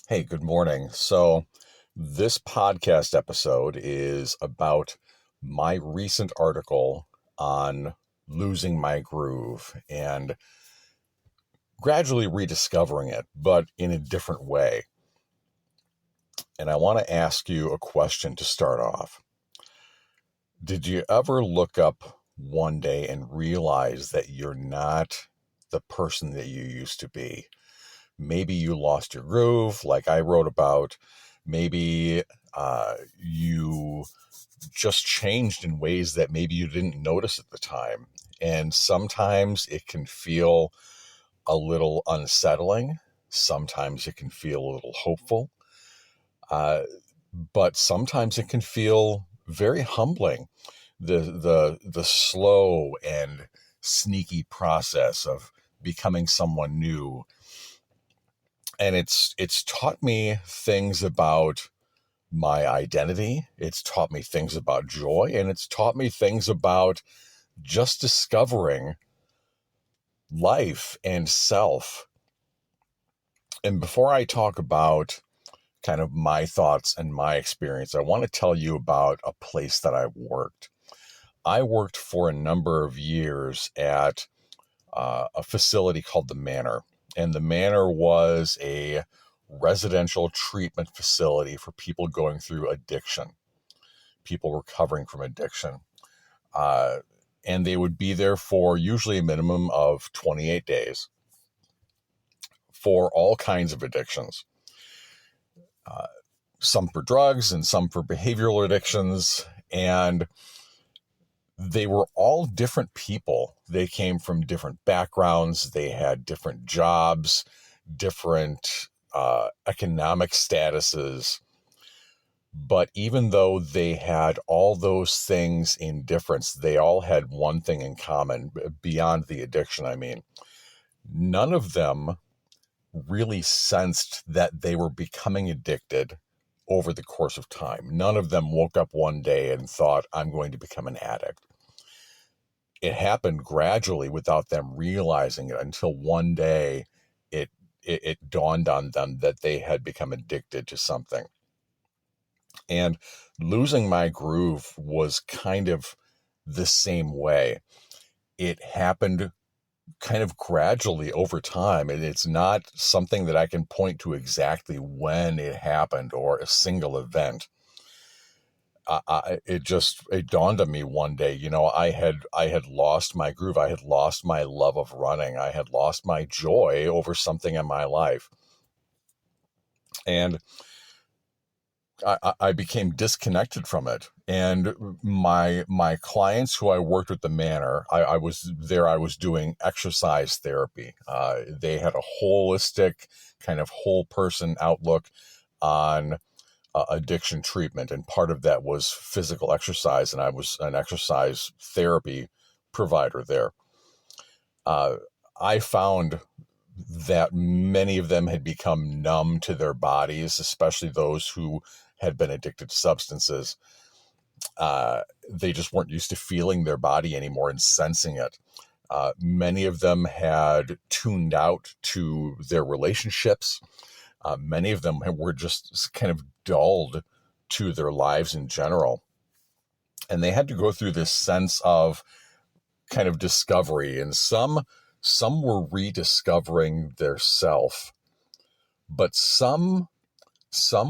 Hey, good morning. So, this podcast episode is about my recent article on losing my groove and gradually rediscovering it, but in a different way. And I want to ask you a question to start off. Did you ever look up one day and realize that you're not the person that you used to be? Maybe you lost your groove, like I wrote about. Maybe you just changed in ways that maybe you didn't notice at the time. And sometimes it can feel a little unsettling. Sometimes it can feel a little hopeful. Uh, but sometimes it can feel very humbling. The slow and sneaky process of becoming someone new, and it's taught me things about my identity. It's taught me things about joy, and it's taught me things about just discovering life and self. And before I talk about kind of my thoughts and my experience, I want to tell you about a place that I worked. I worked for a number of years at a facility called the Manor. And the Manor was a residential treatment facility for people going through addiction, people recovering from addiction. Uh, and they would be there for usually a minimum of 28 days for all kinds of addictions, uh, some for drugs and some for behavioral addictions. And they were all different people. They came from different backgrounds. They had different jobs, different economic statuses. But even though they had all those things in difference, they all had one thing in common beyond the addiction. I mean, none of them really sensed that they were becoming addicted over the course of time. None of them woke up one day and thought, I'm going to become an addict. It happened gradually without them realizing it until one day it dawned on them that they had become addicted to something. And losing my groove was kind of the same way. It happened kind of gradually over time, and it's not something that I can point to exactly when it happened or a single event. It dawned on me one day, I had lost my groove. I had lost my love of running. I had lost my joy over something in my life. And I became disconnected from it. And my clients who I worked with the Manor, I was doing exercise therapy. They had a holistic kind of whole person outlook on addiction treatment. And part of that was physical exercise. And I was an exercise therapy provider there. I found that many of them had become numb to their bodies, especially those who had been addicted to substances. They just weren't used to feeling their body anymore and sensing it. Many of them had tuned out to their relationships. Many of them were just kind of dulled to their lives in general. And they had to go through this sense of kind of discovery. And some were rediscovering their self, but some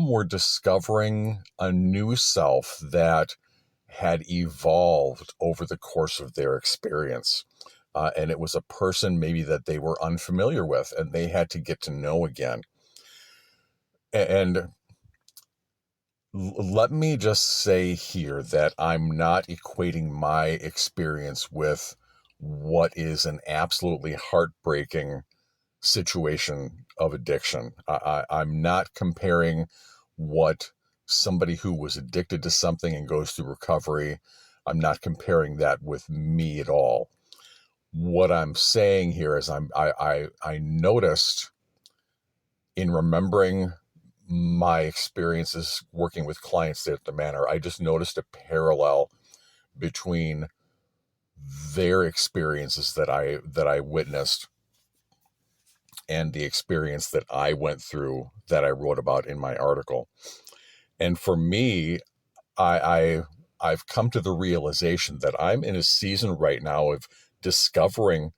were discovering a new self that had evolved over the course of their experience. And it was a person maybe that they were unfamiliar with and they had to get to know again. And let me just say here that I'm not equating my experience with what is an absolutely heartbreaking situation of addiction. I'm not comparing what somebody who was addicted to something and goes through recovery. I'm not comparing that with me at all. What I'm saying here is I noticed in remembering my experiences working with clients there at the Manor, I just noticed a parallel between their experiences that I witnessed and the experience that I went through that I wrote about in my article. And for me, I've come to the realization that I'm in a season right now of discovering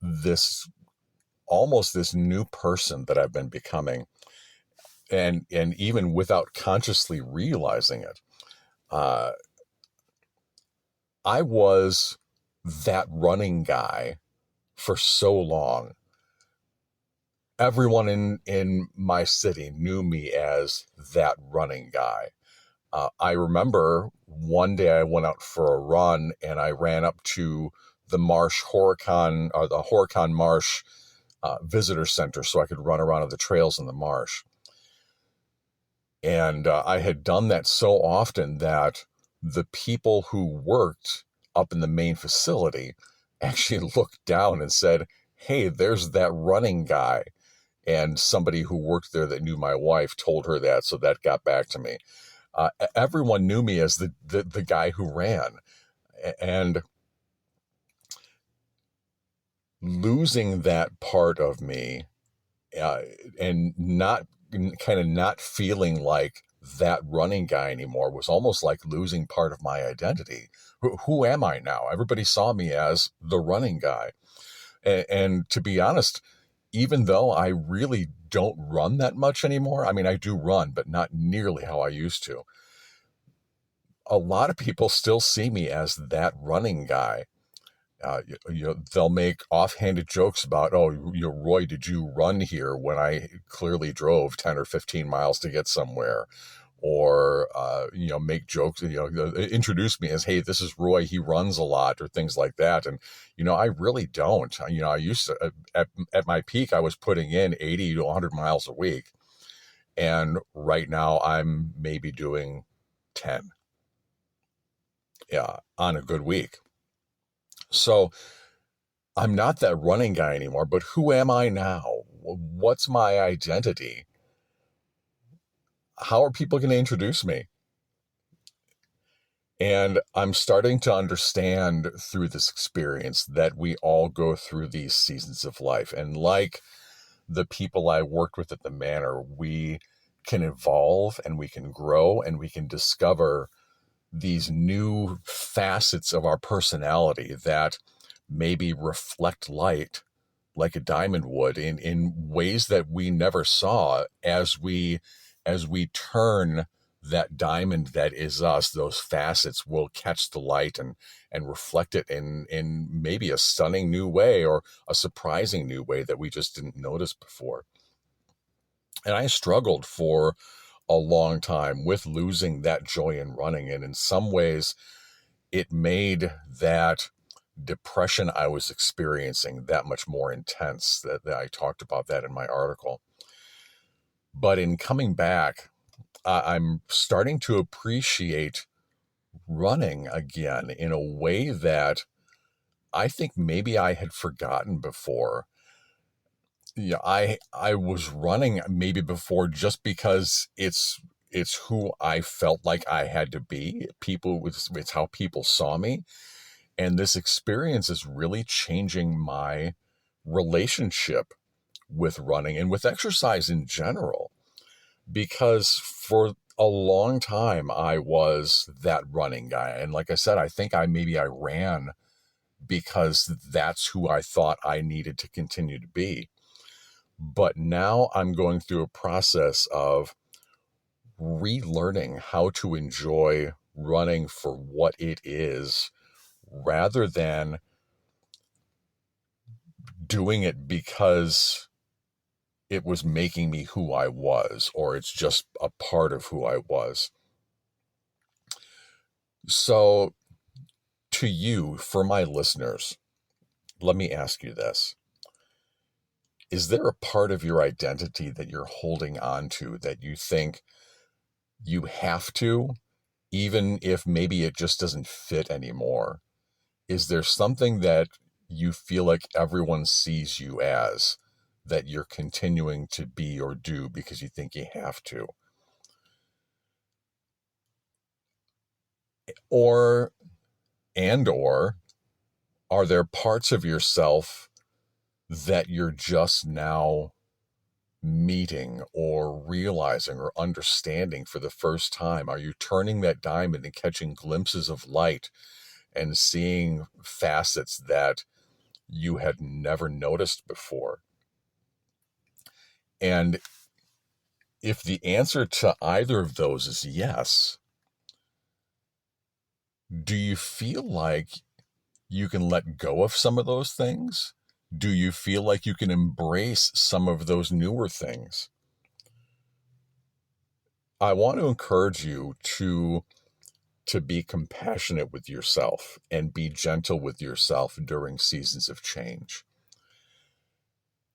this almost this new person that I've been becoming, and even without consciously realizing it. Uh, I was that running guy for so long. Everyone in my city knew me as that running guy. I remember one day I went out for a run and I ran up to the Marsh Horicon, or the Horicon Marsh visitor center, so I could run around on the trails in the marsh. And I had done that so often that the people who worked up in the main facility actually looked down and said, "Hey, there's that running guy." And somebody who worked there that knew my wife told her that, so that got back to me. Everyone knew me as the guy who ran. And losing that part of me, and not kind of not feeling like that running guy anymore, was almost like losing part of my identity. Who am I now? Everybody saw me as the running guy. And to be honest, even though I really don't run that much anymore, I mean, I do run, but not nearly how I used to. A lot of people still see me as that running guy. They'll make offhanded jokes about, "Oh, Roy, did you run here?" when I clearly drove 10 or 15 miles to get somewhere. Or, make jokes, introduce me as, "Hey, this is Roy, he runs a lot," or things like that. And, I really don't. I used to, at my peak, I was putting in 80 to 100 miles a week. And right now I'm maybe doing 10, yeah, on a good week. So I'm not that running guy anymore, but who am I now? What's my identity? How are people going to introduce me? And I'm starting to understand through this experience that we all go through these seasons of life. And like the people I worked with at the Manor, we can evolve and we can grow and we can discover these new facets of our personality that maybe reflect light like a diamond would in ways that we never saw as we turn that diamond that is us. Those facets will catch the light and reflect it in maybe a stunning new way or a surprising new way that we just didn't notice before. And I struggled for a long time with losing that joy in running, and in some ways it made that depression I was experiencing that much more intense. That I talked about that in my article. But in coming back, I'm starting to appreciate running again in a way that I think maybe I had forgotten before. Yeah, I was running maybe before just because it's who I felt like I had to be. It's how people saw me. And this experience is really changing my relationship with running and with exercise in general. Because for a long time, I was that running guy. And like I said, I think I ran because that's who I thought I needed to continue to be. But now I'm going through a process of relearning how to enjoy running for what it is rather than doing it because it was making me who I was, or it's just a part of who I was. So, to you, for my listeners, let me ask you this. Is there a part of your identity that you're holding on to that you think you have to, even if maybe it just doesn't fit anymore? Is there something that you feel like everyone sees you as that you're continuing to be or do because you think you have to? Or, or are there parts of yourself that you're just now meeting or realizing or understanding for the first time? Are you turning that diamond and catching glimpses of light and seeing facets that you had never noticed before? And if the answer to either of those is yes, do you feel like you can let go of some of those things? Do you feel like you can embrace some of those newer things? I want to encourage you to be compassionate with yourself and be gentle with yourself during seasons of change.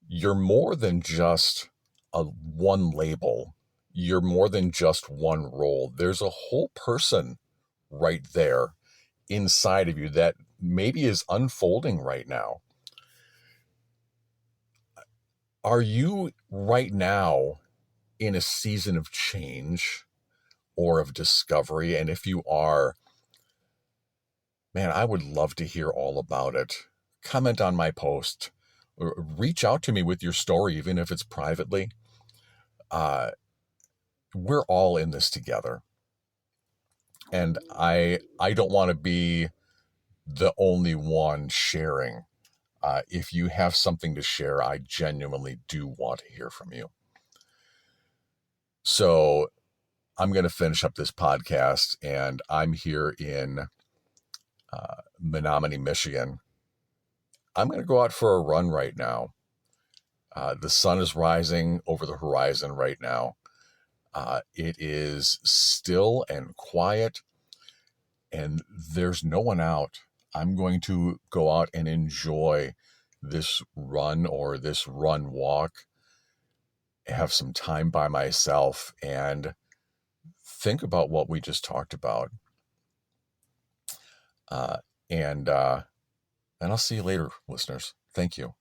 You're more than just one label. You're more than just one role. There's a whole person right there inside of you that maybe is unfolding right now. Are you right now in a season of change or of discovery? And if you are, man, I would love to hear all about it. Comment on my post, or reach out to me with your story, even if it's privately. We're all in this together. And I don't want to be the only one sharing. If you have something to share, I genuinely do want to hear from you. So I'm going to finish up this podcast, and I'm here in Menominee, Michigan. I'm going to go out for a run right now. The sun is rising over the horizon right now. It is still and quiet, and there's no one out. I'm going to go out and enjoy this run or this run walk, have some time by myself, and think about what we just talked about. And I'll see you later, listeners. Thank you.